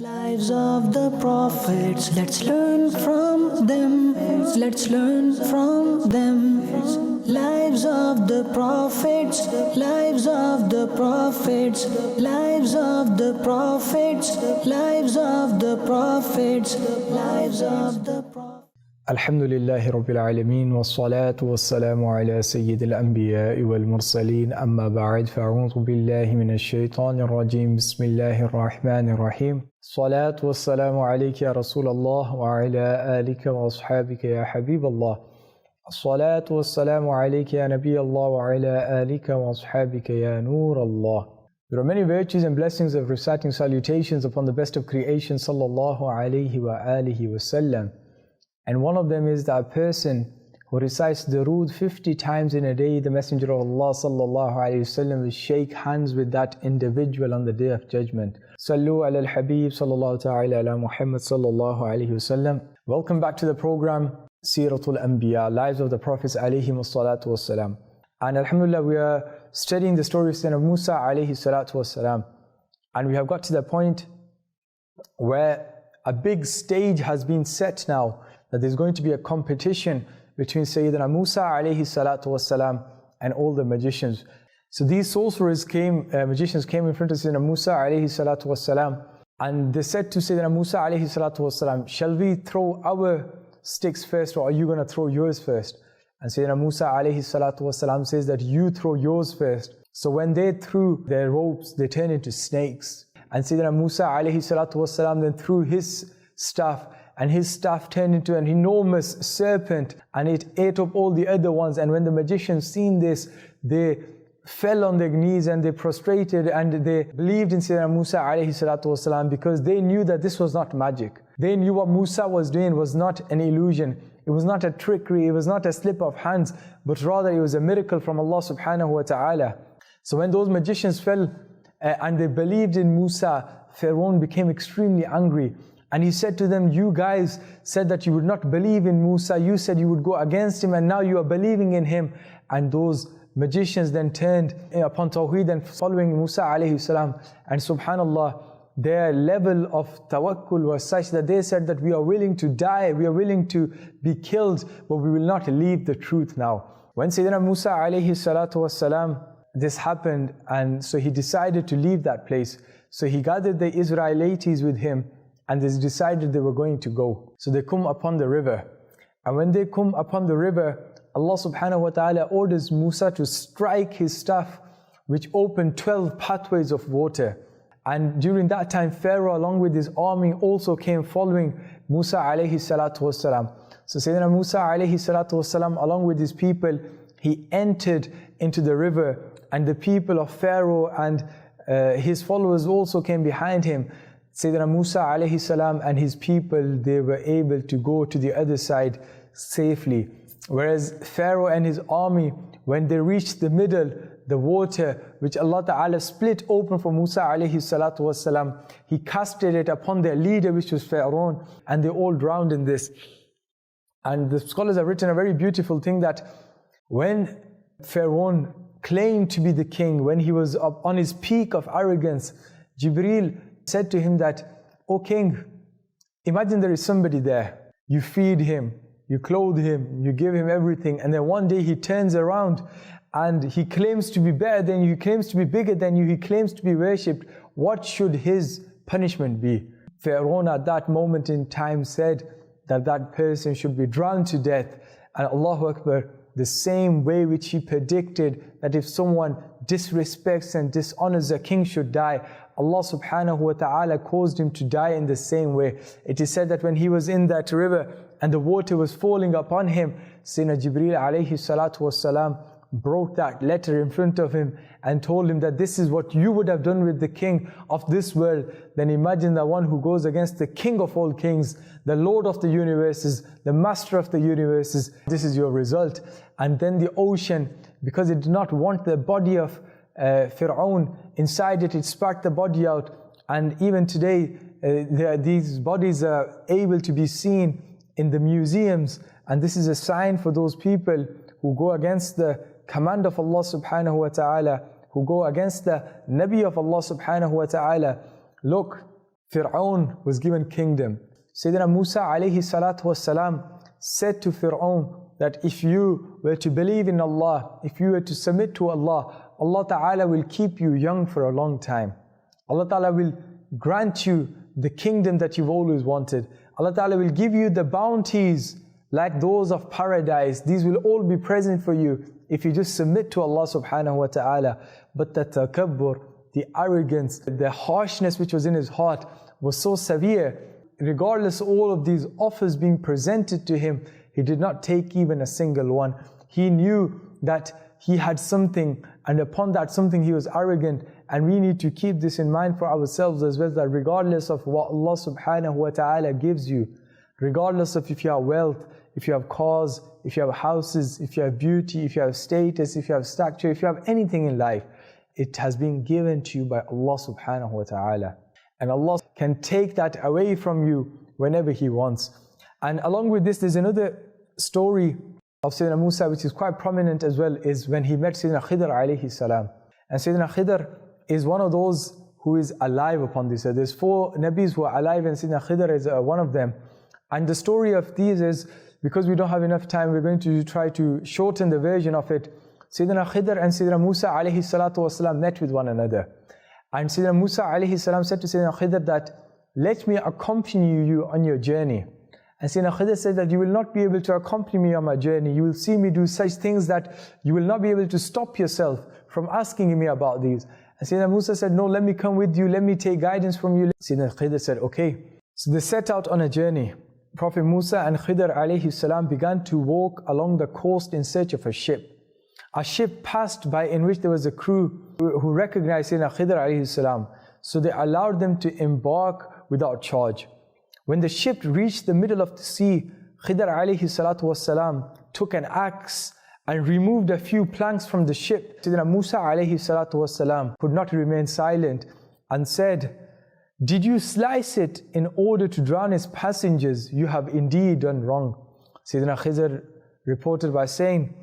Lives of the prophets, let's learn from them. Let's learn from them. Lives of the prophets, lives of the prophets, lives of the prophets, lives of the prophets, lives of the prophets. Alhamdulillahi Rabbil Alameen wa salatu wa salamu ala Sayyidil Anbiya wal Mursaleen amma ba'd fa'a'udhu billahi minash shaitanir rajim bismillahir rahmanir rahim salatu wa salamu alayka ya Rasulallah wa ala alika wa ashabika ya Habiballah salatu wa salamu alayka ya Nabiyallah wa ala alika wa ashabika ya Nurallah. There are many virtues and blessings of reciting salutations upon the best of creation sallallahu alayhi wa alihi wa sallam. And one of them is that a person who recites Durood 50 times in a day, the Messenger of Allah sallallahu alayhi wasallam will shake hands with that individual on the Day of Judgment. Sallu ala al-Habib sallallahu ta'ala ala Muhammad sallallahu alayhi wasallam. Welcome back to the program Siratul Anbiya, Lives of the Prophets alayhi salatu wassalam. And alhamdulillah, we are studying the story of Sayyidina Musa alayhi salatu wassalam. And we have got to the point where a big stage has been set now, that there's going to be a competition between Sayyidina Musa alayhi salatu wasalam and all the magicians. So these sorcerers magicians came in front of Sayyidina Musa alayhi salatu wasalam, and they said to Sayyidina Musa alayhi salatu wasalam, shall we throw our sticks first, or are you going to throw yours first? And Sayyidina Musa alayhi salatu wasalam says that you throw yours first. So when they threw their ropes, they turned into snakes. And Sayyidina Musa alayhi salatu wasalam then threw his staff, and his staff turned into an enormous serpent, and it ate up all the other ones. And when the magicians seen this, they fell on their knees and they prostrated and they believed in Sayyidina Musa alayhi salatu wasalam, because they knew that this was not magic. They knew what Musa was doing was not an illusion. It was not a trickery, it was not a slip of hands, but rather it was a miracle from Allah subhanahu wa ta'ala. So when those magicians fell and they believed in Musa, Pharaoh became extremely angry. And he said to them, you guys said that you would not believe in Musa, you said you would go against him, and now you are believing in him. And those magicians then turned upon Tawheed and following Musa alayhi salam. And subhanallah, their level of tawakkul was such that they said that we are willing to die, we are willing to be killed, but we will not leave the truth now. When Sayyidina Musa alayhi salatu wasalam, this happened, and so he decided to leave that place. So he gathered the Israelites with him, and they decided they were going to go. So they come upon the river. And when they come upon the river, Allah subhanahu wa ta'ala orders Musa to strike his staff, which opened 12 pathways of water. And during that time, Pharaoh along with his army also came following Musa alayhi salatu wasalam. So Sayyidina Musa alayhi salatu wasalam along with his people, he entered into the river, and the people of Pharaoh and his followers also came behind him. Sayyidina Musa alayhi salam and his people, they were able to go to the other side safely. Whereas Pharaoh and his army, when they reached the middle, the water which Allah Ta'ala split open for Musa alayhi salatu wasalam, he casted it upon their leader, which was Pharaoh, and they all drowned in this. And the scholars have written a very beautiful thing, that when Pharaoh claimed to be the king, when he was up on his peak of arrogance, Jibreel said to him that, O king, imagine there is somebody there. You feed him, you clothe him, you give him everything, and then one day he turns around and he claims to be better than you, he claims to be bigger than you, he claims to be worshipped. What should his punishment be? Pharaoh at that moment in time said that that person should be drowned to death. And Allahu Akbar, the same way which he predicted that if someone disrespects and dishonors a king should die, Allah subhanahu wa ta'ala caused him to die in the same way. It is said that when he was in that river and the water was falling upon him, Sayyidina Jibreel alayhi salatu wasalam broke that letter in front of him and told him that this is what you would have done with the king of this world. Then imagine the one who goes against the king of all kings, the Lord of the universes, the master of the universes. This is your result. And then the ocean, because it did not want the body of Fir'aun inside it, it spat the body out. And even today, these bodies are able to be seen in the museums. And this is a sign for those people who go against the command of Allah subhanahu wa ta'ala, who go against the Nabi of Allah subhanahu wa ta'ala. Look, Fir'aun was given kingdom. Sayyidina Musa alayhi salatu wasalam said to Fir'aun that if you were to believe in Allah, if you were to submit to Allah, Allah Ta'ala will keep you young for a long time. Allah Ta'ala will grant you the kingdom that you've always wanted. Allah Ta'ala will give you the bounties like those of paradise. These will all be present for you if you just submit to Allah subhanahu wa ta'ala. But the takabbur, the arrogance, the harshness which was in his heart was so severe. Regardless of all of these offers being presented to him, he did not take even a single one. He knew that he had something, and upon that something he was arrogant. And we need to keep this in mind for ourselves as well, that regardless of what Allah subhanahu wa ta'ala gives you, regardless of if you have wealth, if you have cars, if you have houses, if you have beauty, if you have status, if you have stature, if you have anything in life, it has been given to you by Allah subhanahu wa ta'ala. And Allah can take that away from you whenever He wants. And along with this, there's another story of Sayyidina Musa which is quite prominent as well, is when he met Sayyidina Khidr alayhi salam. And Sayyidina Khidr is one of those who is alive upon this earth. There's 4 Nabis who are alive, and Sayyidina Khidr is one of them. And the story of these is, because we don't have enough time, we're going to try to shorten the version of it. Sayyidina Khidr and Sayyidina Musa alayhi salatu wasalam met with one another. And Sayyidina Musa alayhi salam said to Sayyidina Khidr that, let me accompany you on your journey. And Sayyidina Khidr said that you will not be able to accompany me on my journey. You will see me do such things that you will not be able to stop yourself from asking me about these. And Sayyidina Musa said, no, let me come with you, let me take guidance from you. Sayyidina Khidr said, okay. So they set out on a journey. Prophet Musa and Khidr alayhi salam began to walk along the coast in search of a ship. A ship passed by in which there was a crew who recognized Sayyidina Khidr alayhi salam. So they allowed them to embark without charge. When the ship reached the middle of the sea, Khidr alayhi salatu wasalam took an axe and removed a few planks from the ship. Sayyidina Musa alayhi salatu wasalam could not remain silent and said, did you slice it in order to drown its passengers? You have indeed done wrong. Sayyidina Khidr reported by saying,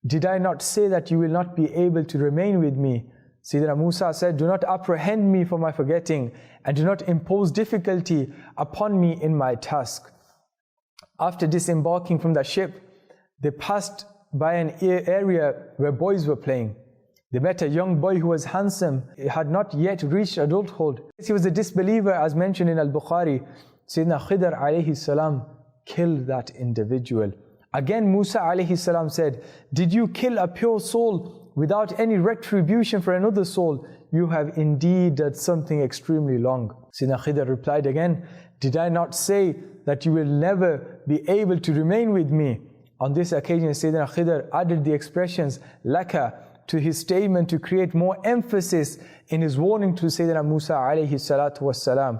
did I not say that you will not be able to remain with me? Sayyidina Musa said, do not apprehend me for my forgetting, and do not impose difficulty upon me in my task. After disembarking from the ship, they passed by an area where boys were playing. They met a young boy who was handsome. He had not yet reached adulthood. He was a disbeliever, as mentioned in Al-Bukhari. Sayyidina Khidr alayhi salam killed that individual. Again, Musa alayhi salam said, did you kill a pure soul without any retribution for another soul? You have indeed done something extremely wrong. Sayyidina Khidr replied again, did I not say that you will never be able to remain with me? On this occasion, Sayyidina Khidr added the expressions laka to his statement to create more emphasis in his warning to Sayyidina Musa alayhi salatu wassalam.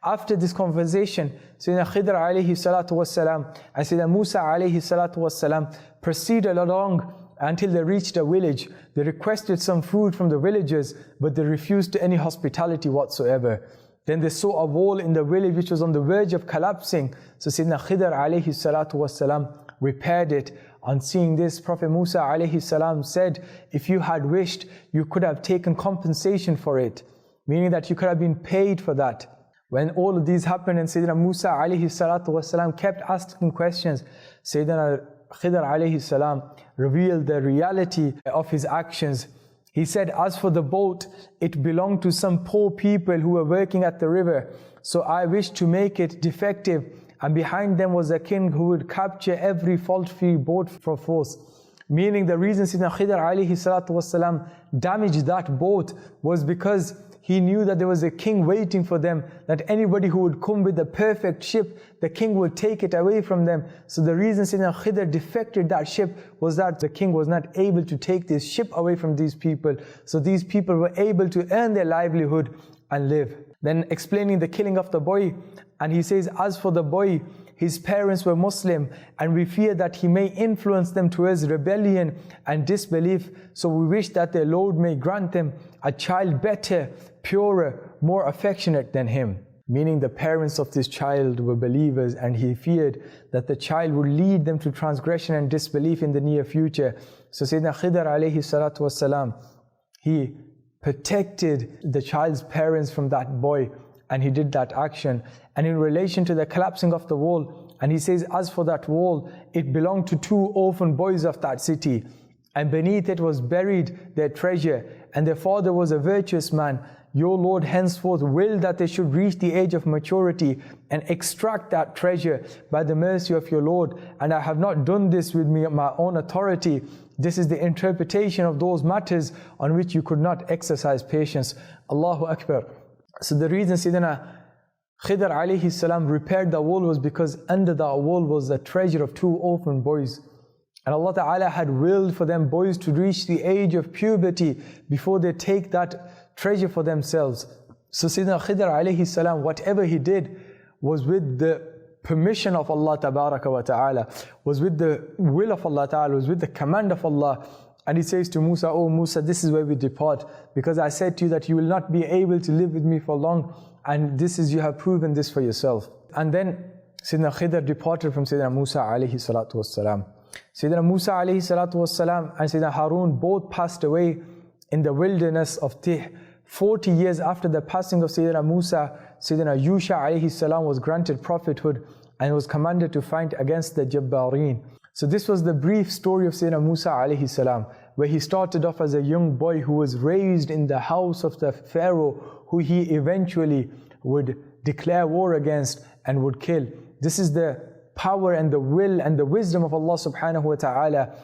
After this conversation, Sayyidina Khidr alayhi salatu wassalam and Sayyidina Musa alayhi salatu wassalam proceeded along until they reached a village. They requested some food from the villagers, but they refused any hospitality whatsoever. Then they saw a wall in the village which was on the verge of collapsing. So Sayyidina Khidr alayhi salatu wassalam repaired it. On seeing this, Prophet Musa alayhi salam said, if you had wished, you could have taken compensation for it, meaning that you could have been paid for that. When all of these happened and Sayyidina Musa alayhi salatu wasalam kept asking questions, Sayyidina Khidr alayhi salam revealed the reality of his actions. He said, as for the boat, it belonged to some poor people who were working at the river. So I wished to make it defective, and behind them was a king who would capture every fault-free boat for force. Meaning the reason Sayyidina Khidr alayhi salatu wasalam damaged that boat was because he knew that there was a king waiting for them, that anybody who would come with the perfect ship, the king would take it away from them. So the reason Sayyidina Khidr defected that ship was that the king was not able to take this ship away from these people. So these people were able to earn their livelihood and live. Then explaining the killing of the boy, and he says, as for the boy, his parents were Muslim, and we fear that he may influence them towards rebellion and disbelief. So we wish that their Lord may grant them a child better, purer, more affectionate than him. Meaning the parents of this child were believers, and he feared that the child would lead them to transgression and disbelief in the near future. So Sayyidina Khidr alayhi salatu wasalam, he protected the child's parents from that boy, and he did that action. And in relation to the collapsing of the wall, and he says, as for that wall, it belonged to 2 orphan boys of that city, and beneath it was buried their treasure, and their father was a virtuous man. Your Lord henceforth will that they should reach the age of maturity and extract that treasure by the mercy of your Lord. And I have not done this with my own authority. This is the interpretation of those matters on which you could not exercise patience. Allahu Akbar. So the reason Sayyidina Khidr alayhi salam repaired the wall was because under that wall was the treasure of 2 orphan boys. And Allah Ta'ala had willed for them boys to reach the age of puberty before they take that treasure for themselves. So Sayyidina Khidr alayhi salam, whatever he did was with the permission of Allah Tabaraka wa Ta'ala, was with the will of Allah Ta'ala, was with the command of Allah. And he says to Musa, oh Musa, this is where we depart, because I said to you that you will not be able to live with me for long, and this is, you have proven this for yourself. And then Sayyidina Khidr departed from Sayyidina Musa alayhi salatu wassalam. Sayyidina Musa alayhi salatu wassalam and Sayyidina Harun both passed away in the wilderness of Tih. 40 years after the passing of Sayyidina Musa, Sayyidina Yusha alayhi salam was granted prophethood and was commanded to fight against the Jabbareen. So this was the brief story of Sayyidina Musa alayhi salam, where he started off as a young boy who was raised in the house of the Pharaoh, who he eventually would declare war against and would kill. This is the power and the will and the wisdom of Allah subhanahu wa ta'ala,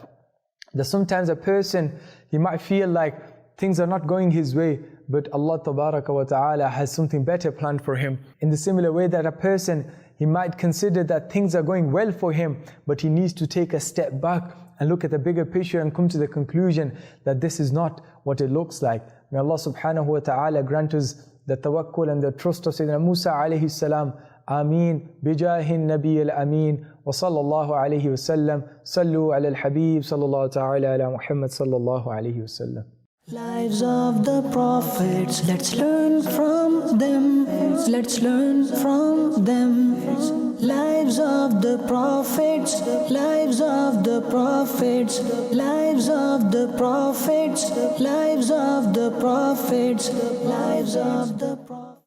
that sometimes a person, he might feel like things are not going his way, but Allah tabaraka wa ta'ala has something better planned for him. In the similar way that a person, he might consider that things are going well for him, but he needs to take a step back and look at the bigger picture and come to the conclusion that this is not what it looks like. May Allah subhanahu wa ta'ala grant us the tawakkul and the trust of Sayyidina Musa alayhi salam. Ameen. Bijahin Nabi al-Ameen. Wa sallallahu alayhi wa sallam. Sallu ala al-Habib. Sallallahu ta'ala ala Muhammad sallallahu alayhi wa sallam. Lives of the prophets, let's learn from them. Let's learn from them. Lives of the prophets, lives of the prophets, lives of the prophets, lives of the prophets, lives of the